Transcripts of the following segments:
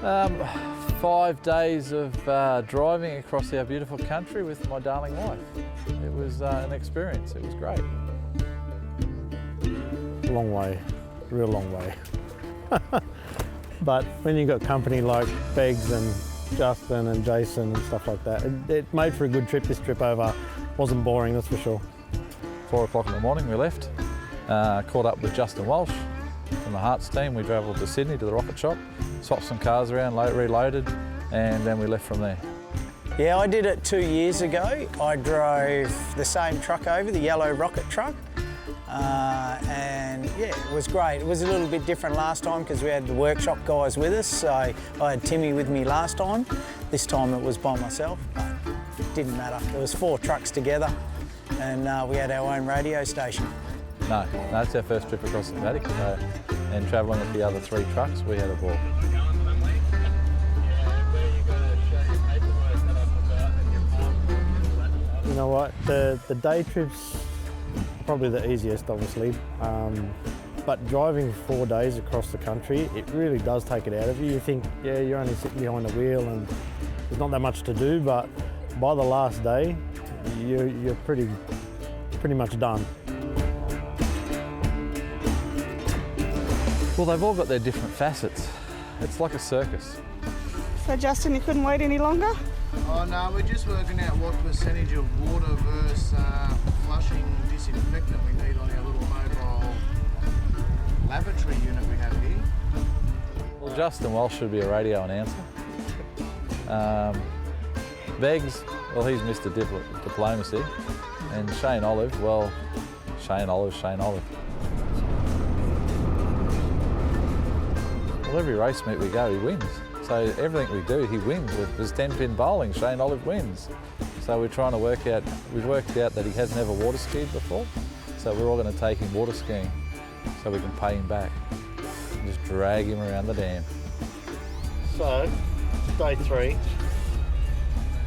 5 days of driving across our beautiful country with my darling wife. It was an experience, it was great. Long way, real long way. But when you've got company like Beggs and Justin and Jason and stuff like that, it made for a good trip. This trip over wasn't boring, that's for sure. 4 o'clock in the morning we left, caught up with Justin Walsh from the Hearts team. We travelled to Sydney to the rocket shop, swapped some cars around, reloaded, and then we left from there. Yeah, I did it 2 years ago. I drove the same truck over, the yellow rocket truck, and yeah, it was great. It was a little bit different last time because we had the workshop guys with us, so I had Timmy with me last time. This time it was by myself, but it didn't matter. There was 4 trucks together, and we had our own radio station. No, it's our first trip across the Atlantic, and travelling with the other 3 trucks, we had a ball. You know what, the day trips are probably the easiest, obviously, but driving 4 days across the country, it really does take it out of you. You think, yeah, you're only sitting behind the wheel and there's not that much to do, but by the last day, you're pretty much done. Well, they've all got their different facets. It's like a circus. So Justin, you couldn't wait any longer? Oh no, we're just working out what percentage of water versus flushing disinfectant we need on our little mobile laboratory unit we have here. Well, Justin Walsh should be a radio announcer. Beggs, well, he's Mr. Diplomacy. And Shane Olive, well, Shane Olive. Well, every race meet we go, he wins. So everything we do, he wins. If there's 10-pin bowling, Shane Olive wins. So we're trying to work out, we've worked out that he hasn't ever water skied before. So we're all going to take him water skiing so we can pay him back. And just drag him around the dam. So, day 3,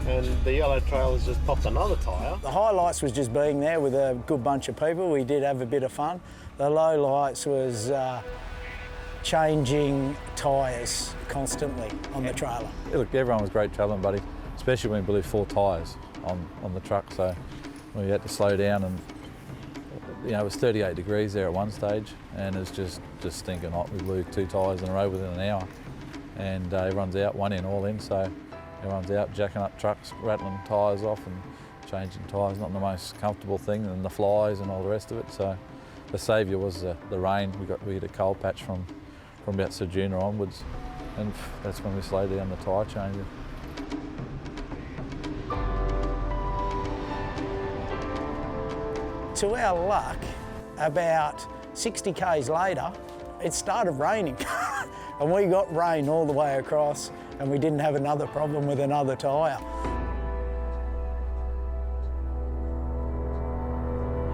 and the yellow trail has just popped another tyre. The highlights was just being there with a good bunch of people. We did have a bit of fun. The low lights was changing tyres constantly on the trailer. Yeah, look, everyone was great travelling, buddy, especially when we blew 4 tyres on the truck. So we had to slow down, and you know, it was 38 degrees there at one stage, and it was just stinking hot. We blew 2 tyres in a row within an hour, and everyone's out, one in, all in. So everyone's out jacking up trucks, rattling tyres off and changing tyres, not the most comfortable thing, and the flies and all the rest of it. So the saviour was the rain. We hit a cold patch from about Ceduna onwards, and that's when we slowed down the tyre changer. To our luck, about 60 k's later, it started raining. And we got rain all the way across, and we didn't have another problem with another tyre.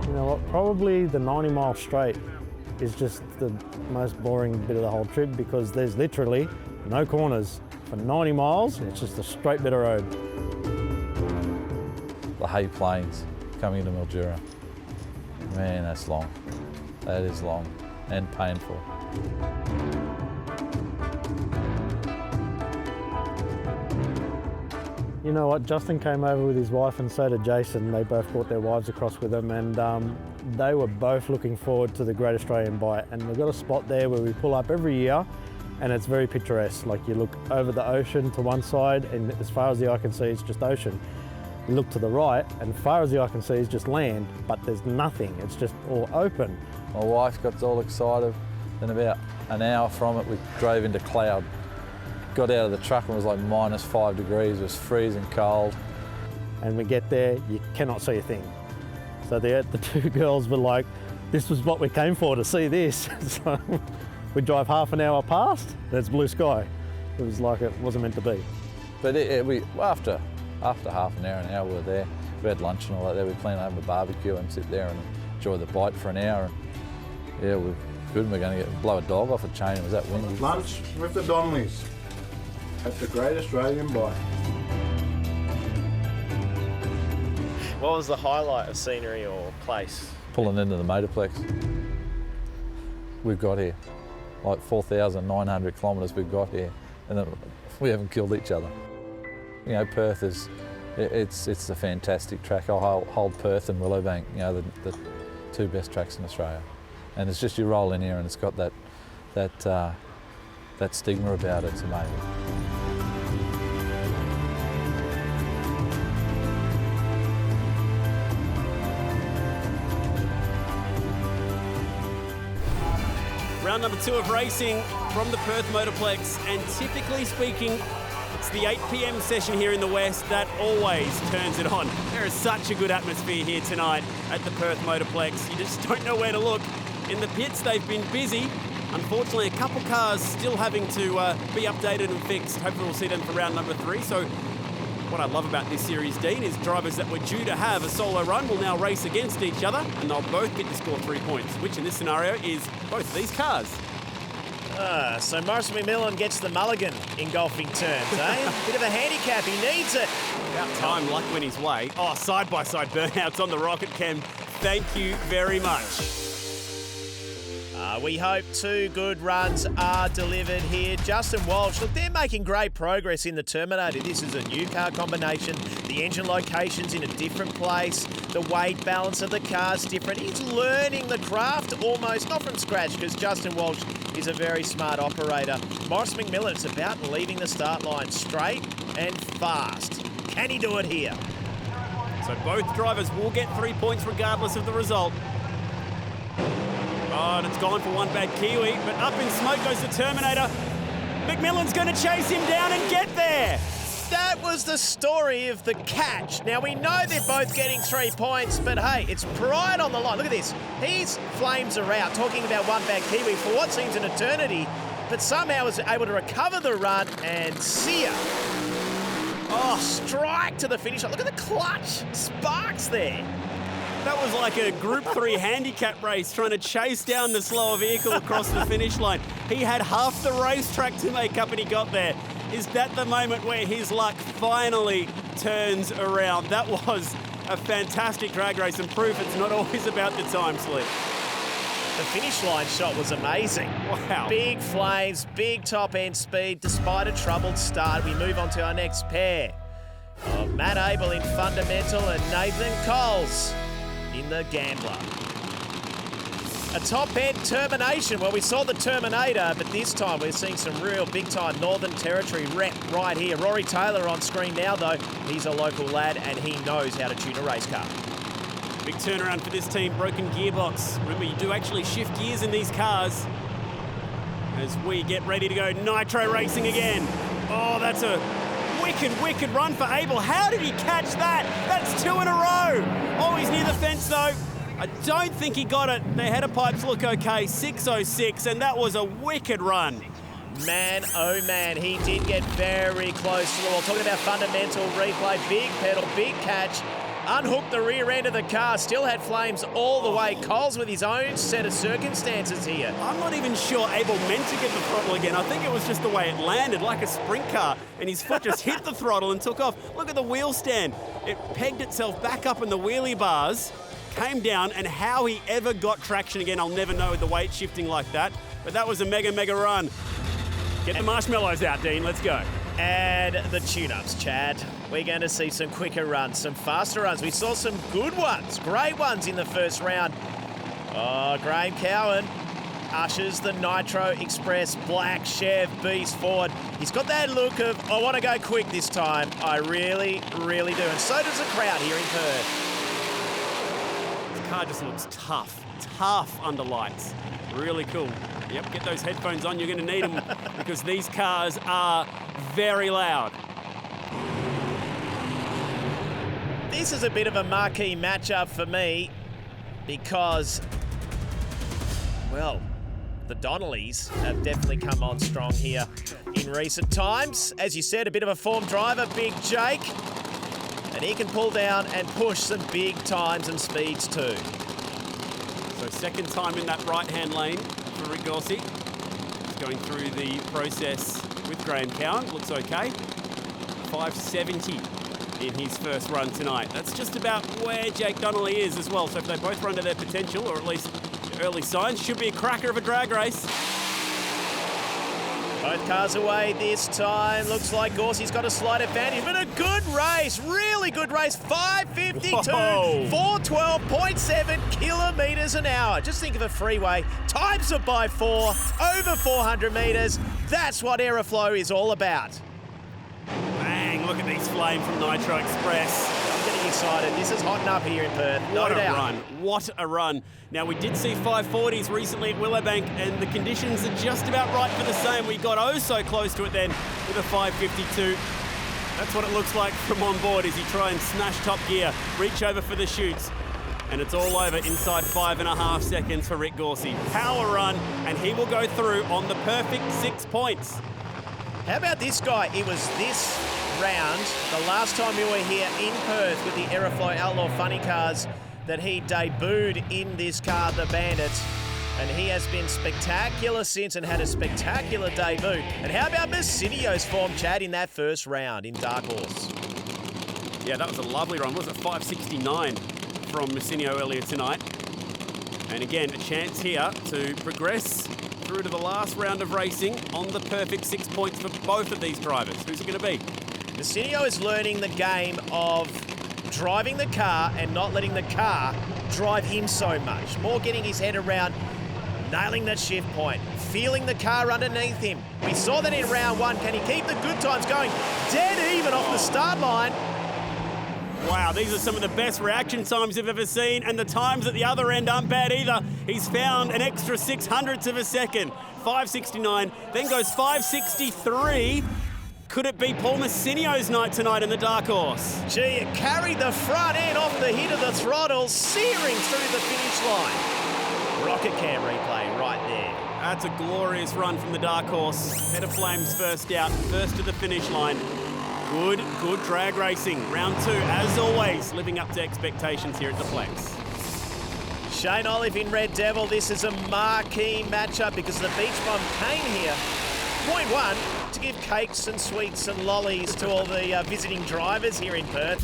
You know what, probably the 90-mile straight is just the most boring bit of the whole trip, because there's literally no corners. For 90 miles, it's just a straight bit of road. The Hay Plains coming into Mildura. Man, that's long. That is long and painful. You know what, Justin came over with his wife, and so did Jason. They both brought their wives across with them, and they were both looking forward to the Great Australian Bight. And we've got a spot there where we pull up every year, and it's very picturesque. Like, you look over the ocean to one side, and as far as the eye can see, it's just ocean. You look to the right, and as far as the eye can see is just land, but there's nothing. It's just all open. My wife got all excited, then about an hour from it, we drove into cloud. Got out of the truck and it was like -5 degrees, it was freezing cold. And we get there, you cannot see a thing. So the 2 girls were like, this was what we came for, to see this. So we drive half an hour past, and it's blue sky. It was like it wasn't meant to be. But after half an hour we were there. We had lunch and all that there. We planned to have a barbecue and sit there and enjoy the Bight for an hour. And yeah, we're good. We're going to blow a dog off a chain. It was that windy. Lunch with the Donnellys at the Great Australian Bight. What was the highlight of scenery or place? Pulling into the Motorplex. We've got here, like 4,900 kilometres we've got here. and then we haven't killed each other. You know, Perth is, it's a fantastic track. I'll hold Perth and Willowbank, you know, the two best tracks in Australia. And it's just you roll in here and it's got that stigma about it. It's amazing. Round number 2 of racing from the Perth Motorplex, and typically speaking, it's the 8 p.m. session here in the West that always turns it on. There is such a good atmosphere here tonight at the Perth Motorplex. You just don't know where to look. In the pits, they've been busy. Unfortunately, a couple cars still having to be updated and fixed. Hopefully we'll see them for round number 3. So what I love about this series, Dean, is drivers that were due to have a solo run will now race against each other, and they'll both get to score 3 points, which in this scenario is both these cars. So Morris McMillan gets the mulligan in golfing terms, eh? Bit of a handicap, he needs it. About time luck went his way. Oh, side-by-side burnouts on the rocket cam. Thank you very much. We hope 2 good runs are delivered here. Justin Walsh, look, they're making great progress in the Terminator. This is a new car combination. The engine location's in a different place. The weight balance of the car's different. He's learning the craft almost, not from scratch, because Justin Walsh is a very smart operator. Morris McMillan, it's about leaving the start line straight and fast. Can he do it here? So both drivers will get 3 points regardless of the result. Oh, and it's gone for one bad Kiwi, but up in smoke goes the Terminator. McMillan's going to chase him down and get there. That was the story of the catch. Now, we know they're both getting 3 points, but hey, it's pride on the line. Look at this. His flames are out, talking about one bad Kiwi for what seems an eternity, but somehow was able to recover the run and see ya. Oh, strike to the finish line. Look at the clutch. Sparks there. That was like a Group 3 handicap race trying to chase down the slower vehicle across the finish line. He had half the racetrack to make up and he got there. Is that the moment where his luck finally turns around? That was a fantastic drag race and proof it's not always about the time slip. The finish line shot was amazing. Wow. Big flames, big top end speed, despite a troubled start. We move on to our next pair of Matt Abel in Fundamental and Nathan Coles in the Gambler. A top-end Termination. Well, we saw the Terminator, but this time we're seeing some real big-time Northern Territory rep right here. Rory Taylor on screen now, though. He's a local lad, and he knows how to tune a race car. Big turnaround for this team. Broken gearbox. Remember, you do actually shift gears in these cars. As we get ready to go Nitro racing again. Oh, that's a wicked run for Abel. How did he catch that? That's 2 in a row. Oh, he's near the fence, though. I don't think he got it. The header pipes look okay. 6.06, and that was a wicked run. Man, oh man, he did get very close to the wall. Talking about Fundamental replay, big pedal, big catch. Unhooked the rear end of the car, still had flames all the way. Coles with his own set of circumstances here. I'm not even sure Abel meant to get the throttle again. I think it was just the way it landed, like a sprint car, and his foot just hit the throttle and took off. Look at the wheel stand. It pegged itself back up in the wheelie bars, came down, and how he ever got traction again, I'll never know with the weight shifting like that. But that was a mega run. Get the marshmallows out, Dean. Let's go. And the tune-ups, Chad. We're going to see some quicker runs, some faster runs. We saw some good ones, great ones in the first round. Oh, Graham Cowan ushers the Nitro Express Black Chev Beast forward. He's got that look of, I want to go quick this time. I really do. And so does the crowd here in Perth. This car just looks tough under lights. Really cool. Yep, get those headphones on. You're going to need them because these cars are very loud. This is a bit of a marquee matchup for me because, well, the Donnellys have definitely come on strong here in recent times. As you said, a bit of a form driver, Big Jake, and he can pull down and push some big times and speeds too. So second time in that right-hand lane for Rick Gorsey. He's going through the process with Graham Cowan. Looks okay. 570 in his first run tonight. That's just about where Jake Donnelly is as well. So if they both run to their potential, or at least early signs, should be a cracker of a drag race. Both cars away this time. Looks like Gorsey's got a slight advantage, but a good race, really good race. 5:52, Whoa. 412.7 kilometres an hour. Just think of a freeway, times it by 4, over 400 metres. That's what Aeroflow is all about. Bang, look at these flames from Nitro Express. I'm getting excited. This is hotting up here in Perth, no What a doubt. run. What a run. Now, we did see 540s recently at Willowbank, and the conditions are just about right for the same. We got oh so close to it then with a 552. That's what it looks like from on board as you try and smash top gear, reach over for the chutes. And it's all over inside 5.5 seconds for Rick Gorsey. Power run, and he will go through on the perfect 6 points. How about this guy? It was this round, the last time we were here in Perth with the Aeroflow Outlaw funny cars, that he debuted in this car, the Bandit. And he has been spectacular since and had a spectacular debut. And how about Messinio's form, Chad, in that first round in Dark Horse? Yeah, that was a lovely run. Was it 569 from Messinio earlier tonight? And again, a chance here to progress through to the last round of racing on the perfect 6 points for both of these drivers. Who's it going to be? Messinio is learning the game of driving the car and not letting the car drive him so much. More getting his head around, nailing that shift point, feeling the car underneath him. We saw that in round one. Can he keep the good times going? Dead even off the start line. Wow, these are some of the best reaction times I've ever seen, and the times at the other end aren't bad either. He's found an extra 600ths of a second. 569, then goes 563. Could it be Paul Messinio's night tonight in the Dark Horse? Gee, it carried the front end off the hit of the throttle, searing through the finish line. Rocket cam replay right there. That's a glorious run from the Dark Horse. Head of Flames first out, first to the finish line. Good drag racing. Round two, as always, living up to expectations here at the Plex. Shane Olive in Red Devil. This is a marquee matchup because the Beach Bomb came here. Point one, to give cakes and sweets and lollies to all the visiting drivers here in Perth.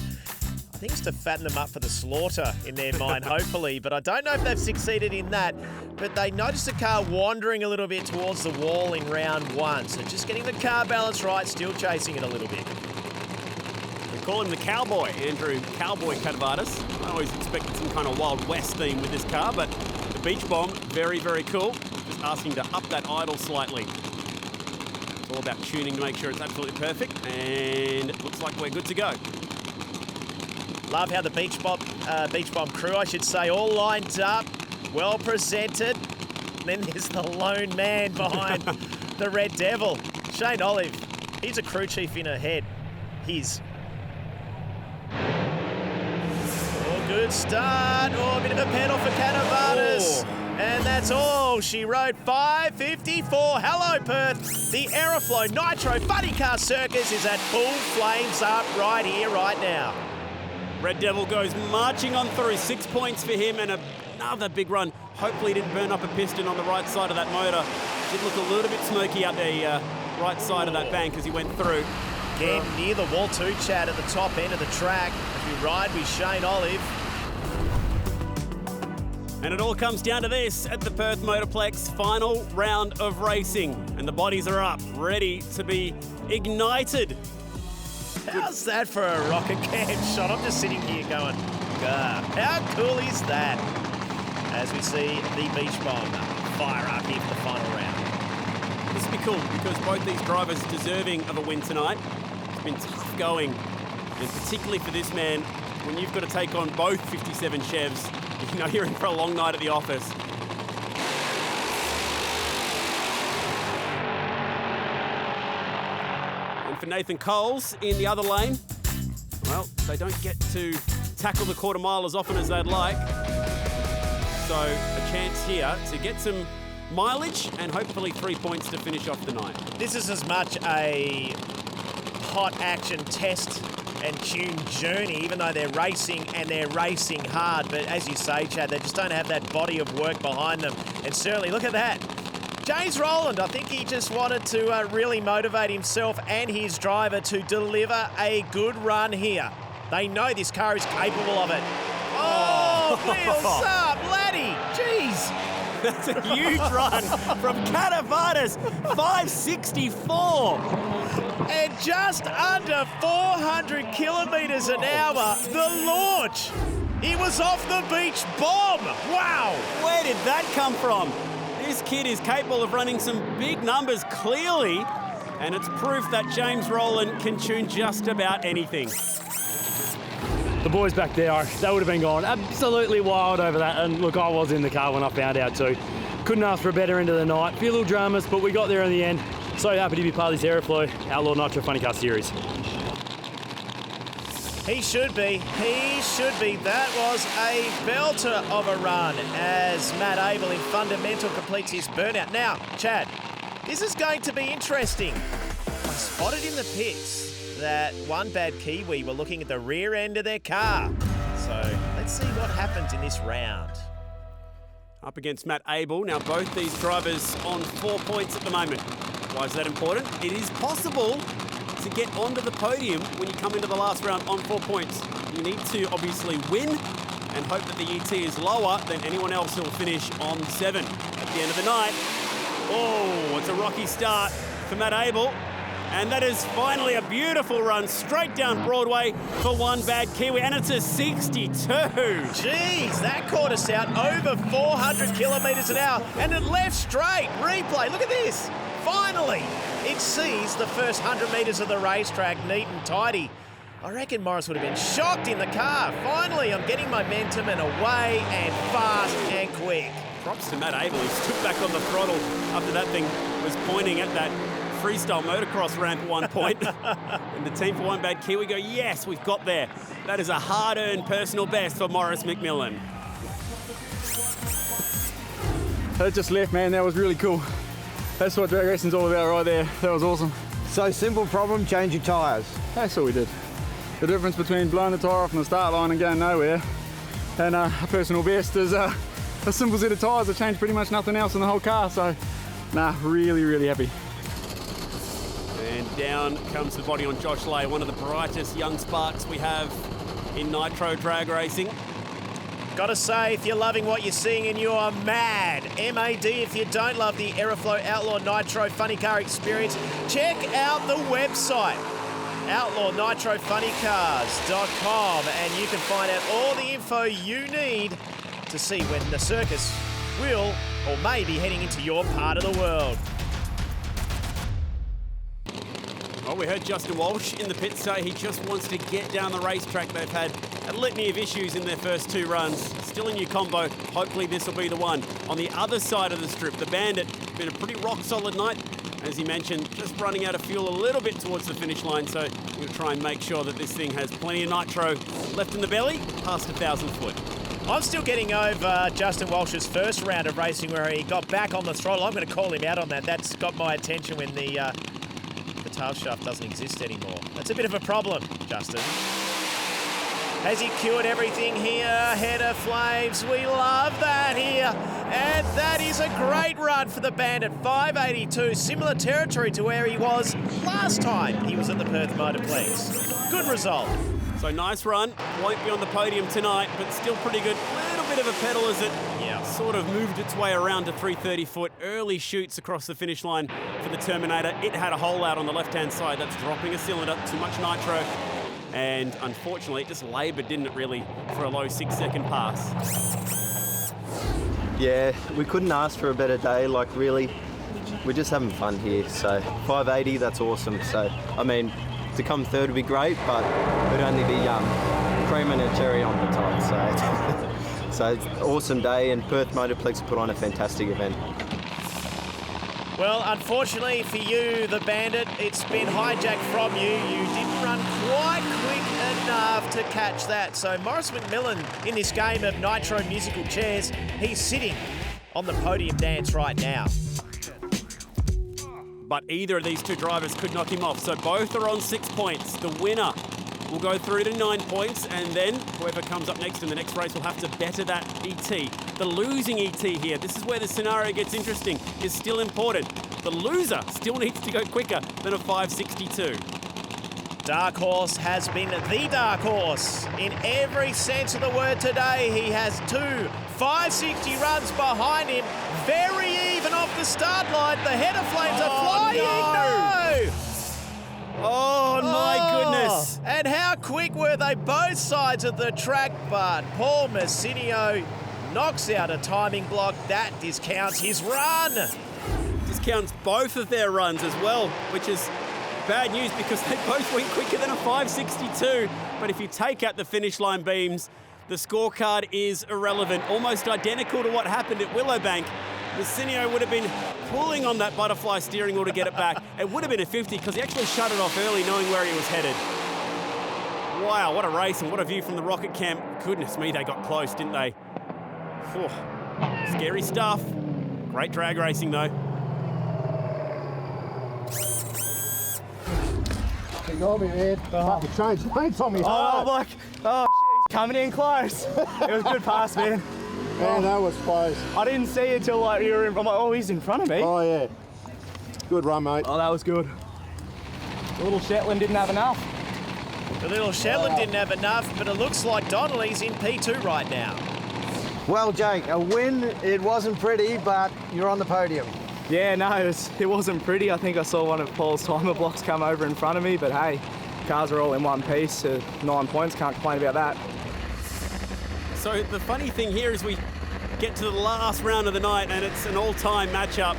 I think it's to fatten them up for the slaughter in their mind, hopefully, but I don't know if they've succeeded in that. But they noticed the car wandering a little bit towards the wall in round one, so just getting the car balance right, still chasing it a little bit. We call him the Cowboy, Andrew Cowboy Cadavatis. I always expected some kind of Wild West theme with this car, but the Beach Bomb, very, very cool. Just asking to up that idle slightly. It's all about tuning to make sure it's absolutely perfect, and it looks like we're good to go. Love how the Beach Bomb crew, I should say, all lined up, well presented. And then there's the lone man behind the Red Devil, Shane Olive. He's a crew chief in her head. Oh, good start. Oh, a bit of a pedal for Cadavatis. And that's all she rode. 5:54. Hello, Perth. The Aeroflow Nitro Funny Car Circus is at full flames up right here, right now. Red Devil goes marching on through. 6 points for him and another big run. Hopefully he didn't burn up a piston on the right side of that motor. Did look a little bit smoky out the right side of that bank as he went through. Again, near the wall too, Chad, at the top end of the track as we ride with Shane Olive. And it all comes down to this at the Perth Motorplex, final round of racing. And the bodies are up, ready to be ignited. How's that for a rocket cam shot? I'm just sitting here going, God, how cool is that? As we see the Beach Bomb fire up here for the final round. This will be cool because both these drivers are deserving of a win tonight. It's been tough going, and particularly for this man, when you've got to take on both 57 Chevs, you know you're in for a long night at the office. And for Nathan Coles in the other lane, well, they don't get to tackle the quarter mile as often as they'd like. So a chance here to get some mileage and hopefully 3 points to finish off the night. This is as much a hot action test and tune journey, even though they're racing and they're racing hard. But as you say, Chad, they just don't have that body of work behind them. And certainly, look at that. James Rowland, I think he just wanted to really motivate himself and his driver to deliver a good run here. They know this car is capable of it. Oh, wheels up, laddie. Jeez. That's a huge run from Catavatas, 564. And just under 400 kilometres an hour, the launch. He was off the beach bomb. Wow. Where did that come from? This kid is capable of running some big numbers clearly, and it's proof that James Rowland can tune just about anything. The boys back there, they would have been going absolutely wild over that. And look, I was in the car when I found out too. Couldn't ask for a better end of the night. A few little dramas, but we got there in the end. So happy to be part of this Aeroflow Outlaw Nitro Funny Car Series. He should be. He should be. That was a belter of a run as Matt Abel in fundamental completes his burnout. Now, Chad, this is going to be interesting. I spotted in the pits that one bad Kiwi were looking at the rear end of their car. So let's see what happens in this round. Up against Matt Abel. Now both these drivers on 4 points at the moment. Why is that important? It is possible to get onto the podium when you come into the last round on 4 points. You need to obviously win and hope that the ET is lower than anyone else who will finish on 7 at the end of the night. Oh, it's a rocky start for Matt Abel. And that is finally a beautiful run straight down Broadway for one bad Kiwi, and it's a 62. Jeez, that caught us out over 400 kilometres an hour, and it left straight. Replay, look at this. Finally, it sees the first 100 metres of the racetrack neat and tidy. I reckon Morris would have been shocked in the car. Finally, I'm getting momentum and away and fast and quick. Props to Matt Abel. He stood back on the throttle after that thing was pointing at that freestyle motocross ramp at one point. And the team for one bad Kiwi go, yes, we've got there. That is a hard-earned personal best for Morris McMillan. That just left, man. That was really cool. That's what drag racing's all about right there. That was awesome. So simple problem, change your tyres. That's what we did. The difference between blowing the tyre off on the start line and going nowhere and a personal best is a simple set of tyres that change pretty much nothing else in the whole car. So, nah, really, really happy. And down comes the body on Josh Lay, one of the brightest young sparks we have in Nitro drag racing. Gotta say, if you're loving what you're seeing and you're mad, MAD, if you don't love the Aeroflow Outlaw Nitro Funny Car experience, check out the website, outlawnitrofunnycars.com, and you can find out all the info you need to see when the circus will or may be heading into your part of the world. Well, we heard Justin Walsh in the pit say he just wants to get down the racetrack. They've had a litany of issues in their first 2 runs. Still a new combo. Hopefully this will be the one. On the other side of the strip, the Bandit, been a pretty rock-solid night. As he mentioned, just running out of fuel a little bit towards the finish line, so we're going to try and make sure that this thing has plenty of nitro left in the belly, past 1,000 foot. I'm still getting over Justin Walsh's first round of racing where he got back on the throttle. I'm going to call him out on that. That's got my attention when the tail shaft doesn't exist anymore. That's a bit of a problem, Justin. Has he cured everything here? Header flames. We love that here. And that is a great run for the Bandit. 582, similar territory to where he was last time he was at the Perth Motorplex. Good result. So nice run. Won't be on the podium tonight, but still pretty good. Little bit of a pedal as it sort of moved its way around to 330 foot. Early shoots across the finish line for the Terminator. It had a hole out on the left-hand side. That's dropping a cylinder, too much nitro. And unfortunately, it just laboured, didn't it, really, for a low 6-second pass. Yeah, we couldn't ask for a better day. Like, really, we're just having fun here. So 580, that's awesome. So, I mean, to come third would be great, but it'd only be cream and a cherry on the top. So it's an awesome day, and Perth Motorplex put on a fantastic event. Well, unfortunately for you, the Bandit, it's been hijacked from you. You didn't run quite quick enough to catch that. So Morris McMillan in this game of Nitro musical chairs, he's sitting on the podium dance right now. But either of these 2 drivers could knock him off. So both are on 6 points. The winner will go through to 9 points, and then whoever comes up next in the next race will have to better that ET. The losing ET here, this is where the scenario gets interesting, is still important. The loser still needs to go quicker than a 562. Dark Horse has been the dark horse in every sense of the word today. He has 2 560 runs behind him, very even off the start line. The header flames are flying. No! Oh, my goodness. And how quick were they both sides of the track, but Paul Messinio knocks out a timing block. That discounts his run. Discounts both of their runs as well, which is bad news because they both went quicker than a 562. But if you take out the finish line beams, the scorecard is irrelevant. Almost identical to what happened at Willowbank. Messinio would have been pulling on that butterfly steering wheel to get it back. It would have been a 50 because he actually shut it off early knowing where he was headed. Wow, what a race and what a view from the rocket camp. Goodness me, they got close, didn't they? Whew. Scary stuff. Great drag racing though. You got me, man. The train's paints on me. I'm like, oh, he's coming in close. It was a good pass, man. Man, that was close. I didn't see it till like you were in. I'm like, oh, he's in front of me. Oh, yeah. Good run, mate. Oh, that was good. The little Shetland didn't have enough. The little Shetland didn't have enough, but it looks like Donnelly's in P2 right now. Well, Jake, a win. It wasn't pretty, but you're on the podium. Yeah, no, it wasn't pretty. I think I saw one of Paul's timer blocks come over in front of me, but hey, cars are all in one piece. 9 points, can't complain about that. So the funny thing here is we get to the last round of the night and it's an all-time matchup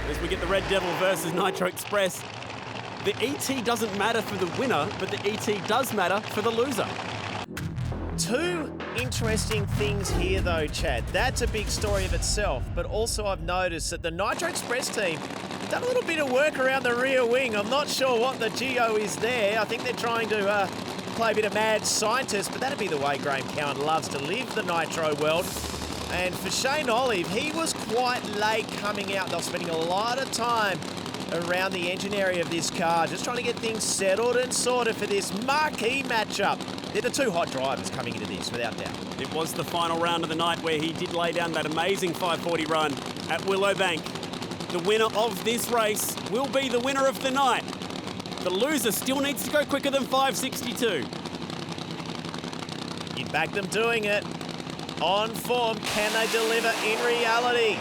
as we get the Red Devil versus Nitro Express. The ET doesn't matter for the winner, but the ET does matter for the loser. 2 interesting things here though, Chad. That's a big story of itself, but also I've noticed that the Nitro Express team have done a little bit of work around the rear wing. I'm not sure what the geo is there. I think they're trying to play a bit of mad scientist, but that'd be the way Graham Cowan loves to live the Nitro world. And for Shane Olive, he was quite late coming out. They're spending a lot of time around the engine area of this car, just trying to get things settled and sorted for this marquee matchup. They're the 2 hot drivers coming into this, without doubt. It was the final round of the night where he did lay down that amazing 540 run at Willowbank. The winner of this race will be the winner of the night. The loser still needs to go quicker than 562. You'd back them doing it. On form, can they deliver in reality?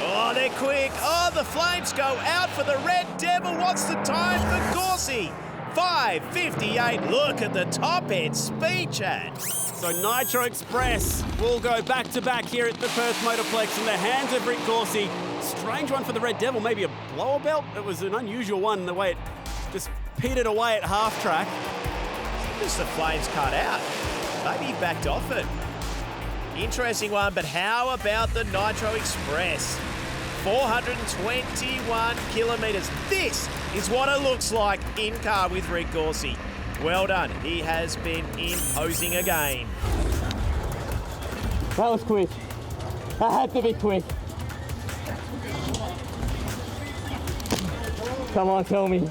Oh, they're quick. Oh, the flames go out for the Red Devil. What's the time for Gorsey? 5:58. Look at the top end speed, Chad. So Nitro Express will go back-to-back here at the Perth Motorplex in the hands of Rick Gorsey. Strange one for the Red Devil, maybe a blower belt. It was an unusual one, the way it just petered away at half track. Just the flames cut out. Maybe he backed off it. Interesting one, but how about the Nitro Express? 421 kilometres. This is what it looks like in car with Rick Gorsey. Well done. He has been imposing again. That was quick. I had to be quick. Come on, tell me.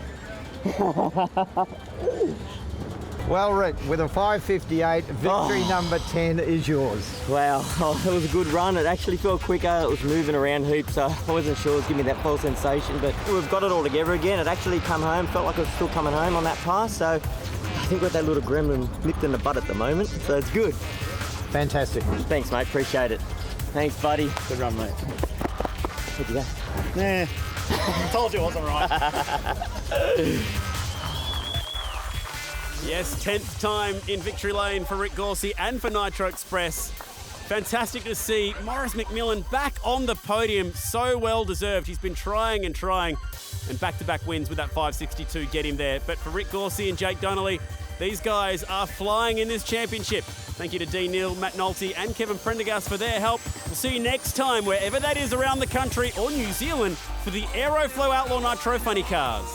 Well, Rick, with a 5:58, victory number 10 is yours. Wow, it was a good run. It actually felt quicker. It was moving around hoops, so I wasn't sure it was giving me that false sensation, but we've got it all together again. It actually come home, felt like it was still coming home on that pass, so I think we've got that little gremlin nipped in the butt at the moment, so it's good. Fantastic. Thanks, mate. Appreciate it. Thanks, buddy. Good run, mate. Where'd you go? Nah. Told you it wasn't right. Yes, 10th time in victory lane for Rick Gorsey and for Nitro Express. Fantastic to see Maurice McMillan back on the podium. So well deserved. He's been trying and trying, and back-to-back wins with that 562 get him there. But for Rick Gorsey and Jake Donnelly, these guys are flying in this championship. Thank you to Dean Neal, Matt Nolte and Kevin Prendergast for their help. We'll see you next time, wherever that is around the country or New Zealand, for the Aeroflow Outlaw Nitro Funny Cars.